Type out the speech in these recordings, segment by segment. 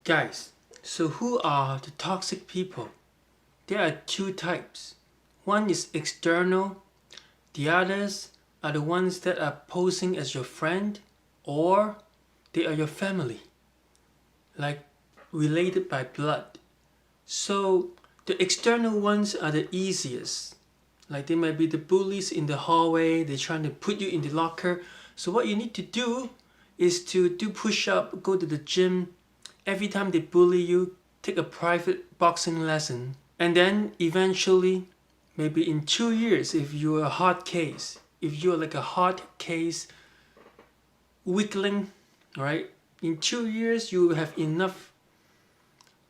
Guys, so who are the toxic people? There are two types. One is external, the others are the ones that are posing as your friend or they are your family, like related by blood. So the external ones are the easiest. Like they might be the bullies in the hallway, they're trying to put you in the locker. So what you need to do is to do push-up, go to the gym. Every time they bully you, take a private boxing lesson. And then eventually, maybe in 2 years, if you're a hard case, if you're like a hard case weakling, right? In 2 years, you will have enough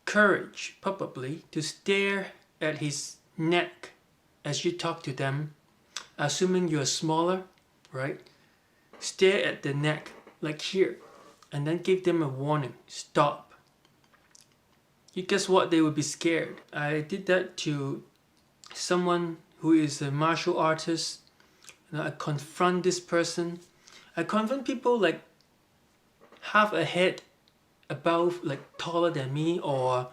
courage, probably, to stare at his neck as you talk to them, assuming you're smaller, right? Stare at the neck, like here, and then give them a warning, stop. You guess what? They will be scared. I did that to someone who is a martial artist. I confront this person. I confront people like half a head above, like taller than me, or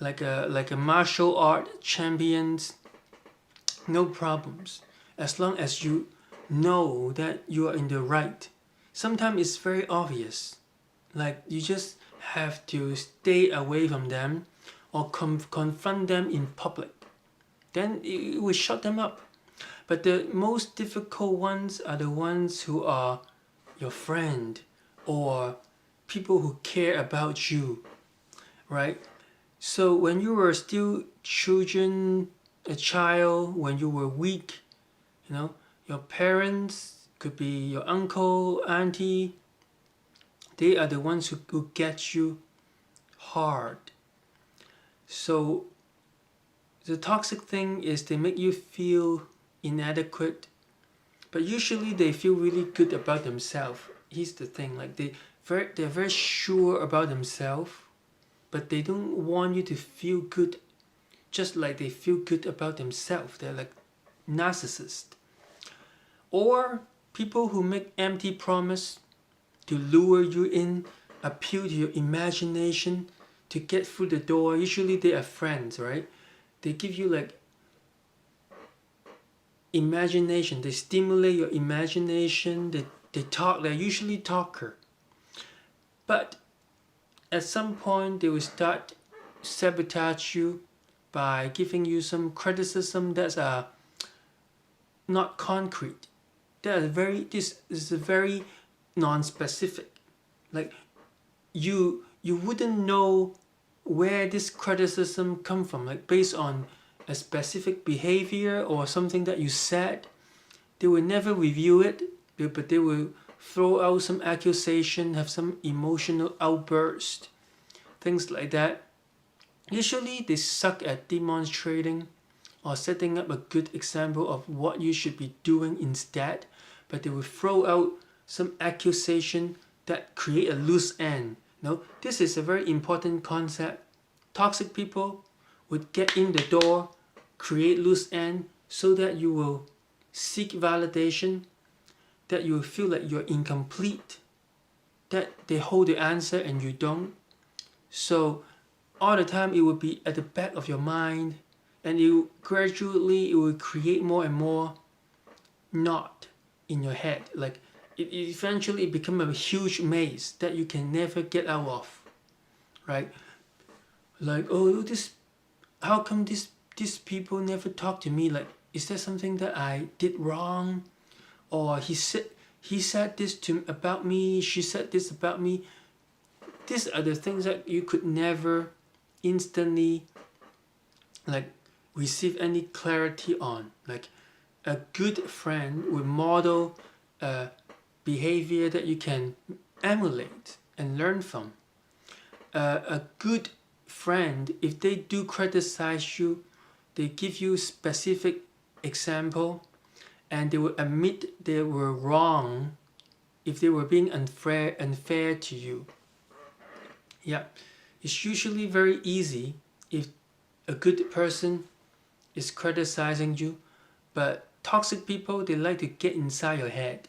like a martial art champions. No problems, as long as you know that you are in the right. Sometimes it's very obvious, like you just have to stay away from them or confront them in public. Then it will shut them up. But the most difficult ones are the ones who are your friend or people who care about you, right? So when you were still children, a child, when you were weak, your parents, could be your uncle, auntie, they are the ones who get you hard. So the toxic thing is they make you feel inadequate, but usually they feel really good about themselves. Here's the thing, like they're very sure about themselves, but they don't want you to feel good just like they feel good about themselves. They're like narcissists. Or people who make empty promise to lure you in, appeal to your imagination to get through the door. Usually they are friends, right? They give you like imagination, they stimulate your imagination, they talk, they're usually talker. But at some point they will start sabotage you by giving you some criticism that's not concrete. This is a very non-specific. Like you wouldn't know where this criticism come from, like based on a specific behavior or something that you said. They will never review it, but they will throw out some accusation, have some emotional outburst, things like that. Usually they suck at demonstrating or setting up a good example of what you should be doing instead, but they will throw out some accusation that create a loose end. This is a very important concept. Toxic people would get in the door, create loose end, so that you will seek validation, that you will feel like you're incomplete, that they hold the answer and you don't. So all the time it will be at the back of your mind, and gradually it will create more and more knot in your head. Like it eventually become a huge maze that you can never get out of, right? Like, oh, how come these people never talk to me? Like, is there something that I did wrong? Or he said this about me, she said this about me. These are the things that you could never instantly like receive any clarity on. Like a good friend would model a behavior that you can emulate and learn from. A good friend, if they do criticize you, they give you specific example, and they will admit they were wrong if they were being unfair to you. Yeah, it's usually very easy if a good person is criticizing you, but toxic people, they like to get inside your head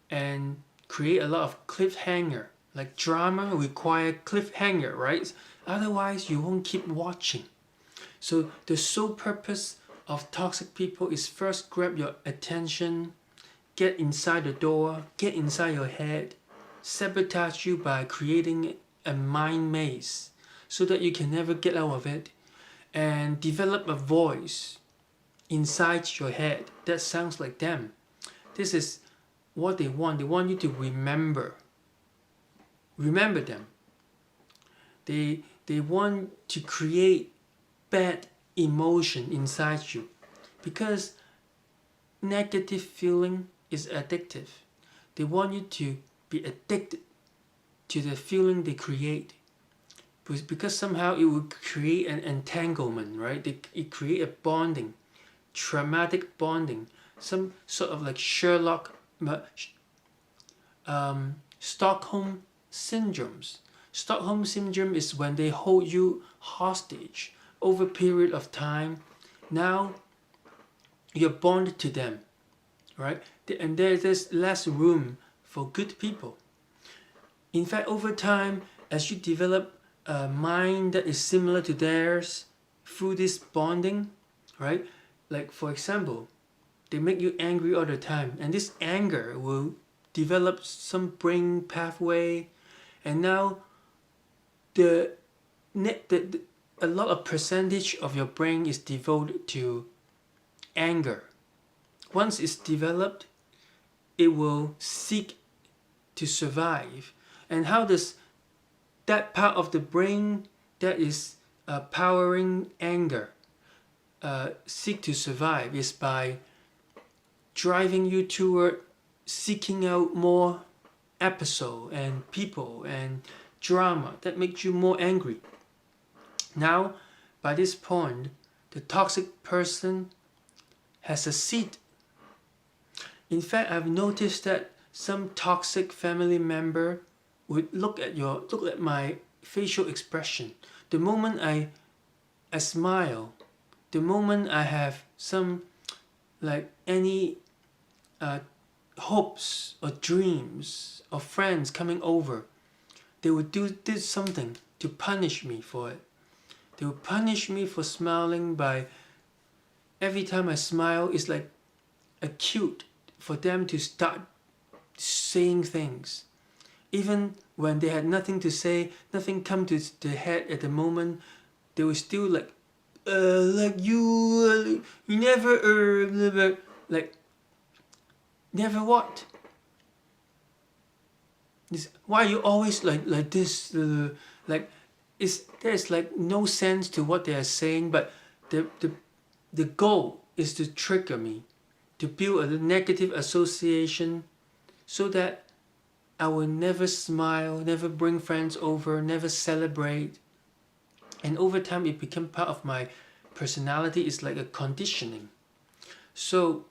and create a lot of cliffhanger Like drama require cliffhanger, right? Otherwise you won't keep watching. So the sole purpose of toxic people is first grab your attention, get inside the door, get inside your head, sabotage you by creating a mind maze so that you can never get out of it, and develop a voice inside your head that sounds like them. This is what they want. They want you to remember them. They want to create bad emotion inside you, because negative feeling is addictive. They want you to be addicted to the feeling they create, because somehow it will create an entanglement, right? It create a bonding, traumatic bonding, some sort of like Stockholm syndromes. Stockholm syndrome is when they hold you hostage over a period of time. Now you're bonded to them, right? And there's less room for good people. In fact, over time, as you develop a mind that is similar to theirs through this bonding, right? Like for example, they make you angry all the time, and this anger will develop some brain pathway, and now a lot of percentage of your brain is devoted to anger. Once it's developed, it will seek to survive. And how does that part of the brain that is powering anger seek to survive? Is by driving you toward seeking out more episode and people and drama that makes you more angry. Now, by this point, the toxic person has a seat. In fact, I've noticed that some toxic family member would look at my facial expression. The moment I smile, the moment I have some like any hopes or dreams of friends coming over, they would do something to punish me for it. They would punish me for smiling by every time I smile, it's like a cue for them to start saying things. Even when they had nothing to say, nothing come to their head at the moment, they were still like you never like never what? Why are you always like this? Like there's like no sense to what they are saying, but the goal is to trigger me, to build a negative association, so that I will never smile, never bring friends over, never celebrate. And over time it became part of my personality. It's like a conditioning. So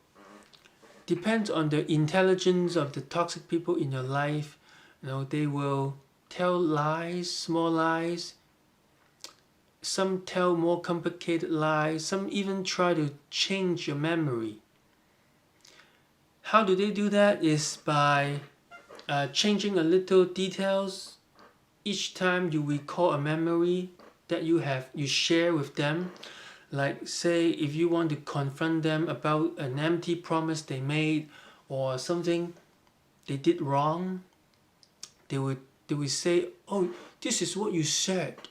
depends on the intelligence of the toxic people in your life. You know, they will tell lies, small lies. Some tell more complicated lies. Some even try to change your memory. How do they do that? Is by changing a little details each time you recall a memory that you share with them. Like say if you want to confront them about an empty promise they made or something they did wrong, they would say, oh, this is what you said.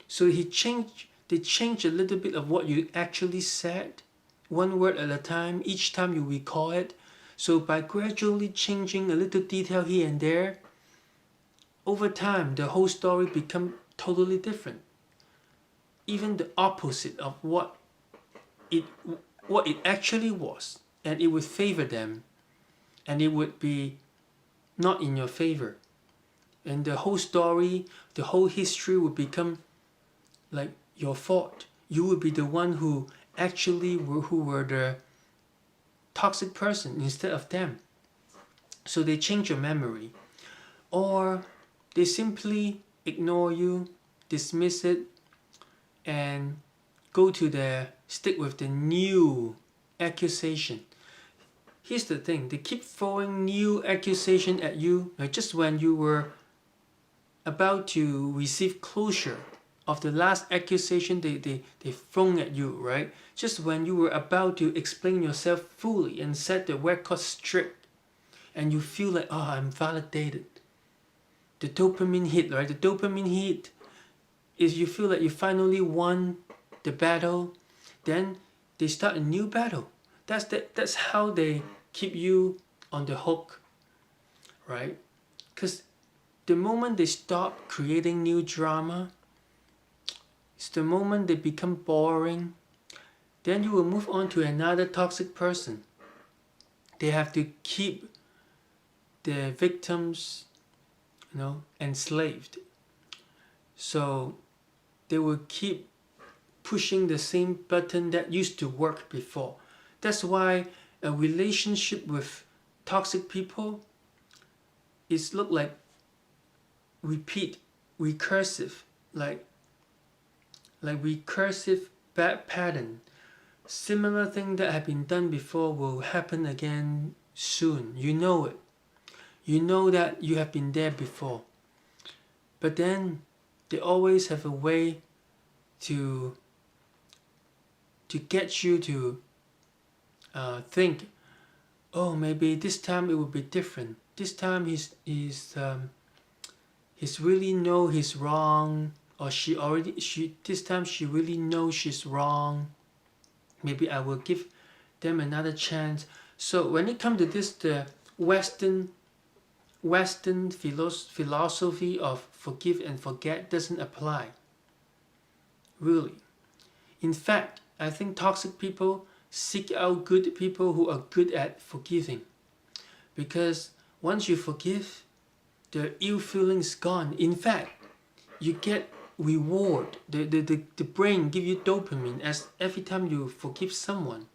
So they change a little bit of what you actually said, one word at a time, each time you recall it. So by gradually changing a little detail here and there, over time the whole story become totally different. Even the opposite of what it actually was, and it would favor them, and it would be not in your favor. And the whole story, the whole history would become like your fault. You would be the one who actually were the toxic person instead of them. So they change your memory, or they simply ignore you, dismiss it, and stick with the new accusation. Here's the thing, they keep throwing new accusation at you, like just when you were about to receive closure of the last accusation they thrown at you, right? Just when you were about to explain yourself fully and set the record straight, and you feel like, oh, I'm validated. The dopamine hit, right? The dopamine hit is you feel like you finally won the battle. Then they start a new battle. That's how they keep you on the hook, right? Because the moment they stop creating new drama, it's the moment they become boring. Then you will move on to another toxic person. They have to keep the victims, enslaved. So they will keep pushing the same button that used to work before. That's why a relationship with toxic people is look like recursive, like recursive bad pattern. Similar thing that have been done before will happen again soon. You know it. You know that you have been there before. But then they always have a way to get you to think, oh, maybe this time it will be different. This time he's really know he's wrong, or this time she really knows she's wrong. Maybe I will give them another chance. So when it comes to this, the Western philosophy of forgive and forget doesn't apply. Really. In fact, I think toxic people seek out good people who are good at forgiving. Because once you forgive, the ill feeling is gone. In fact, you get reward. The brain give you dopamine as every time you forgive someone.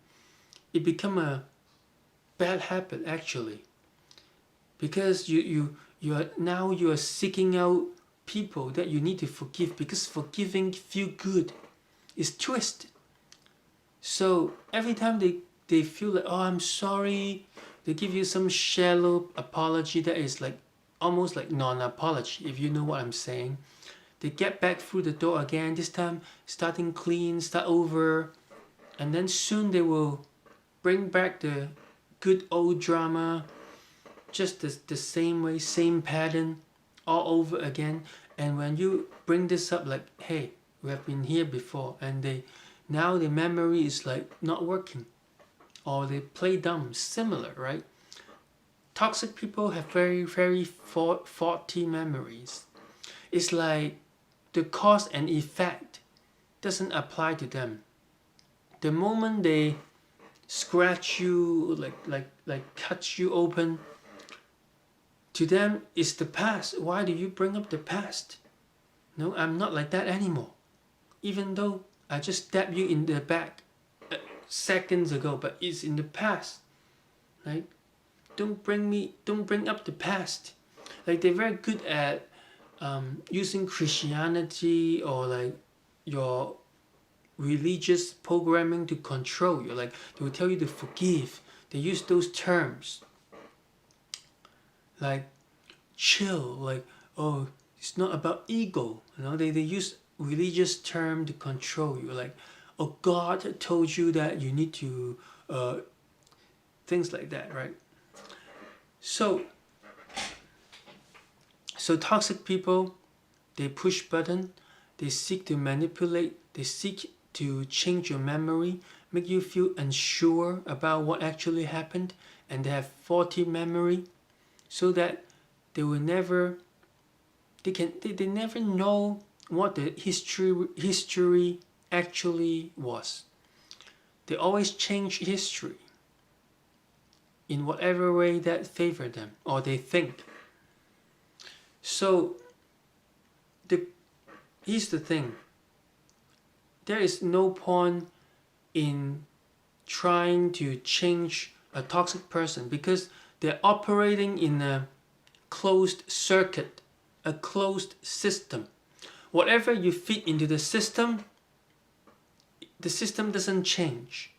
It become a bad habit actually. Because you are seeking out people that you need to forgive, because forgiving feel good. It's twisted. So every time they feel like, oh, I'm sorry, they give you some shallow apology that is like almost like non-apology, if you know what I'm saying. They get back through the door again, this time starting clean, start over, and then soon they will bring back the good old drama, just the same way, same pattern, all over again. And when you bring this up like, hey, we have been here before, and now the memory is like not working, or they play dumb, similar, right? Toxic people have very, very faulty memories. It's like the cause and effect doesn't apply to them. The moment they scratch you, like cut you open, to them it's the past. Why do you bring up the past? No, I'm not like that anymore. Even though I just stabbed you in the back seconds ago, but it's in the past. Right? Don't bring up the past. Like they're very good at using Christianity or like your religious programming to control you. Like they will tell you to forgive. They use those terms. Like chill, like, oh, it's not about ego. They use religious term to control you, like, oh, God told you that you need to things like that, right? So toxic people, they push button, they seek to manipulate, they seek to change your memory, make you feel unsure about what actually happened, and they have faulty memory, so that they will never they never know what the history actually was. They always change history in whatever way that favor them, or they think. So here's the thing. There is no point in trying to change a toxic person, because they're operating in a closed circuit, a closed system. Whatever you feed into the system doesn't change.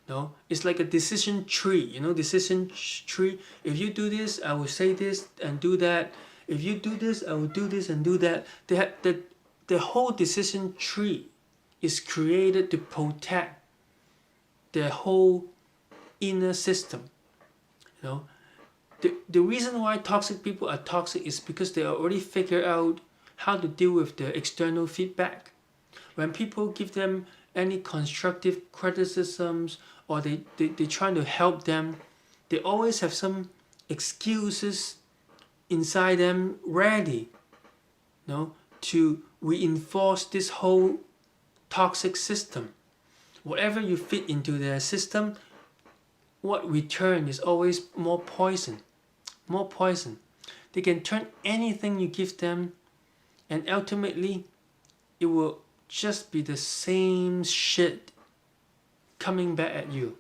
No, it's like a decision tree. Decision tree. If you do this, I will say this and do that, if you do this, I will do this and do that. The whole decision tree is created to protect the whole inner system. You know, the reason why toxic people are toxic is because they already figure out how to deal with the external feedback. When people give them any constructive criticisms, or they try to help them, they always have some excuses inside them ready, you know, to reinforce this whole toxic system. Whatever you fit into their system, what return is always more poison. More poison. They can turn anything you give them, and ultimately it will just be the same shit coming back at you.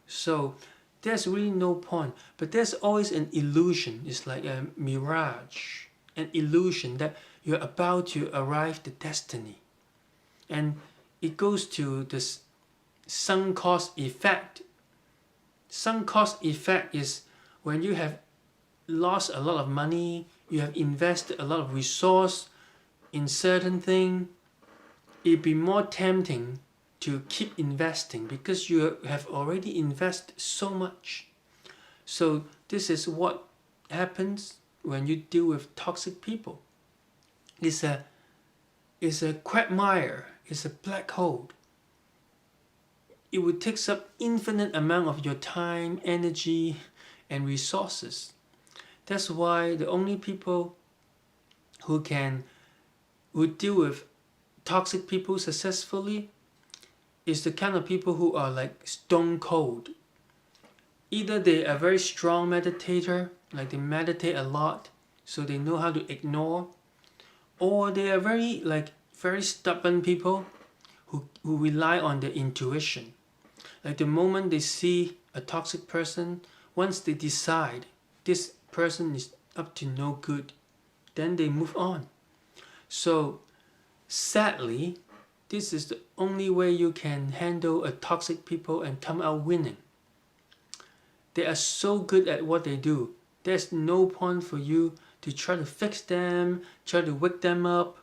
So there's really no point. But there's always an illusion. It's like a mirage, an illusion that you're about to arrive the destiny. And it goes to this sunk cost effect. Sunk cost effect is when you have lost a lot of money, you have invested a lot of resource in certain thing, it'd be more tempting to keep investing because you have already invested so much. So this is what happens when you deal with toxic people. It's a quagmire, it's a black hole. It would take up infinite amount of your time, energy, and resources. That's why the only people who deal with toxic people successfully is the kind of people who are like stone cold. Either they are very strong meditator, like they meditate a lot, so they know how to ignore, or they are very stubborn people who rely on their intuition. Like the moment they see a toxic person, once they decide this person is up to no good, then they move on. So sadly, this is the only way you can handle a toxic people and come out winning. They are so good at what they do. There's no point for you to try to fix them, try to wake them up.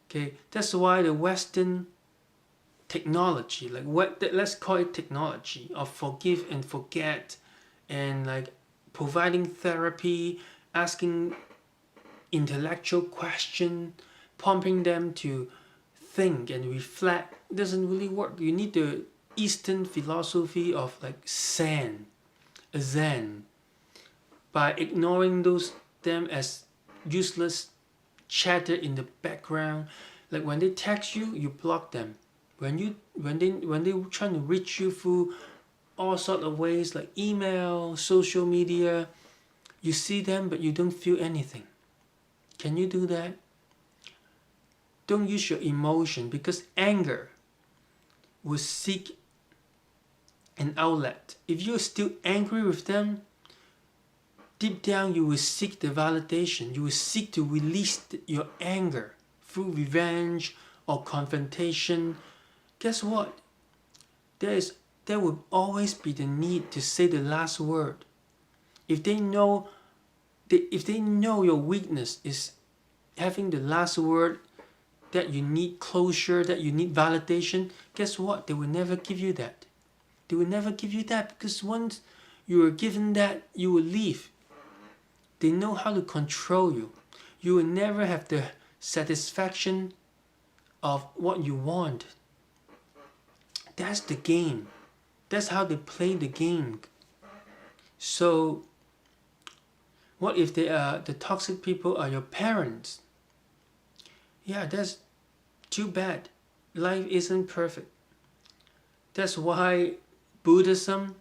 Okay, that's why the Western technology, let's call it technology of forgive and forget, and like providing therapy, asking intellectual question, prompting them to think and reflect, doesn't really work. You need the Eastern philosophy of like Zen. By ignoring them as useless chatter in the background. Like when they text you, you block them. When they trying to reach you through all sort of ways like email, social media, you see them but you don't feel anything. Can you do that? Don't use your emotion, because anger will seek an outlet. If you're still angry with them, deep down you will seek the validation. You will seek to release your anger through revenge or confrontation. Guess what? There will always be the need to say the last word. If they know your weakness is having the last word, that you need closure, that you need validation, guess what? They will never give you that. They will never give you that, because once you are given that, you will leave. They know how to control you. You will never have the satisfaction of what you want. That's the game. That's how they play the game. So what if the toxic people are your parents? Yeah, that's too bad. Life isn't perfect. That's why Buddhism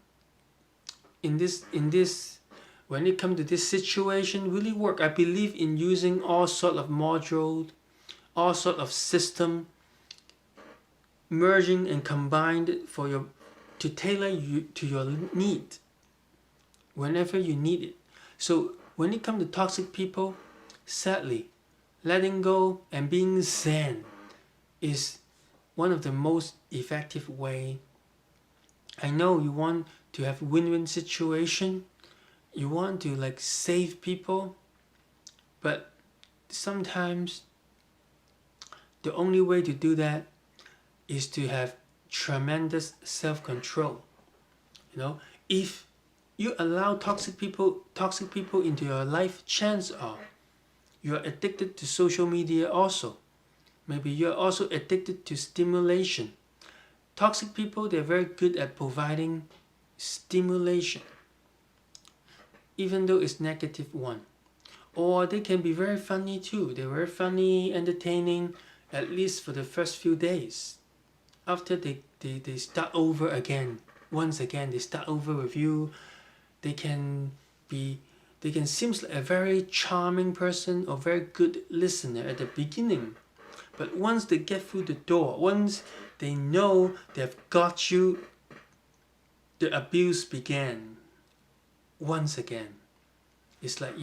in this when it comes to this situation really work. I believe in using all sort of modules, all sort of system, merging and combined to tailor you to your need whenever you need it. So when it comes to toxic people, sadly, letting go and being Zen is one of the most effective way. I know you want to have win-win situation. you want to like save people, but sometimes the only way to do that is to have tremendous self-control. You know, if you allow toxic people into your life, chances are you're addicted to social media also. Maybe you're also addicted to stimulation. Toxic people, they're very good at providing stimulation, even though it's negative one. Or they can be very funny too. They're very funny, entertaining, at least for the first few days. After they start over again, once again, they start over with you. They can seem like a very charming person or very good listener at the beginning. But once they get through the door, once they know they've got you, the abuse began once again. It's like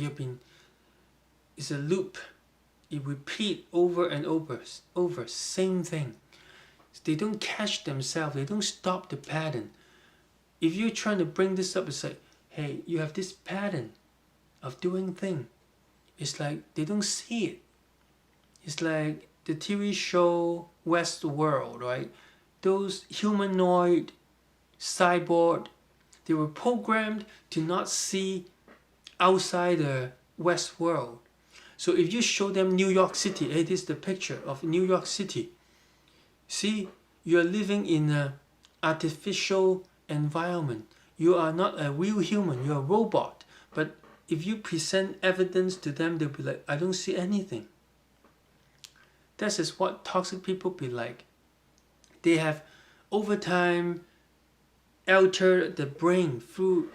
it's a loop. It repeats over and over, same thing. They don't catch themselves, they don't stop the pattern. If you're trying to bring this up, it's like, hey, you have this pattern of doing things. It's like they don't see it. It's like the TV show Westworld, right? Those humanoid cyborg, they were programmed to not see outside the Westworld. So if you show them New York City, hey, this is the picture of New York City. See, you are living in an artificial environment. You are not a real human, you're a robot. But if you present evidence to them, they'll be like, I don't see anything. This is what toxic people be like. They have, over time, altered the brain through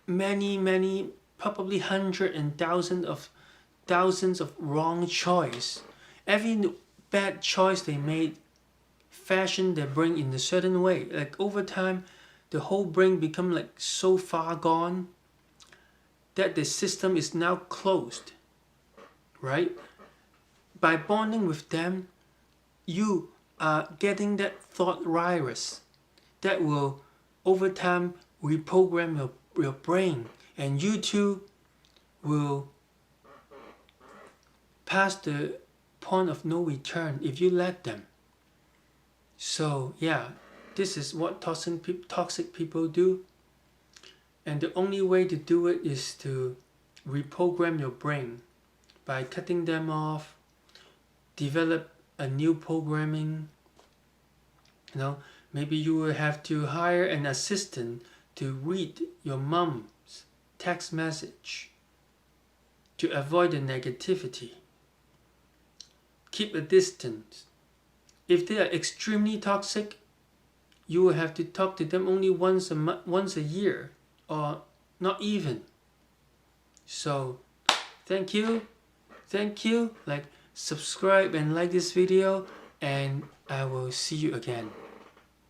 many, probably hundreds and thousands of wrong choice. Every bad choice they made fashioned their brain in a certain way. Like over time, the whole brain become like so far gone that the system is now closed, right? By bonding with them, you are getting that thought virus that will over time reprogram your brain, and you too will pass the point of no return if you let them. So yeah, this is what toxic people do, and the only way to do it is to reprogram your brain by cutting them off, develop a new programming. You know, maybe you will have to hire an assistant to read your mom's text message to avoid the negativity. Keep a distance. If they are extremely toxic, you will have to talk to them only once a year, or not even. So thank you, like subscribe and like this video, and I will see you again.